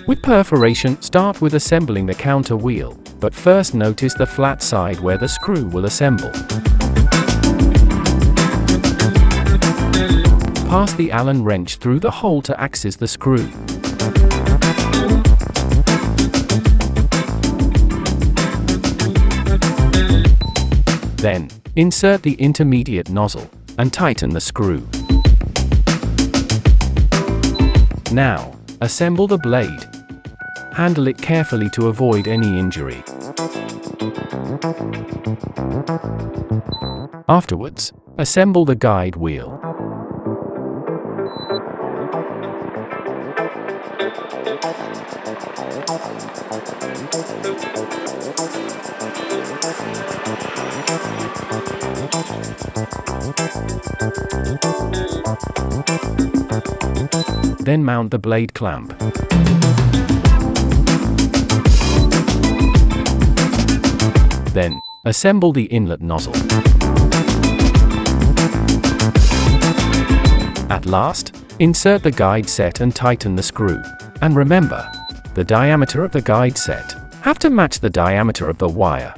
With perforation, start with assembling the counter wheel, but first notice the flat side where the screw will assemble. Pass the Allen wrench through the hole to access the screw. Then, insert the intermediate nozzle, and tighten the screw. Now, assemble the blade. Handle it carefully to avoid any injury. Afterwards, assemble the guide wheel. Then mount the blade clamp. Then, assemble the inlet nozzle. At last, insert the guide set and tighten the screw. And remember, the diameter of the guide set have to match the diameter of the wire.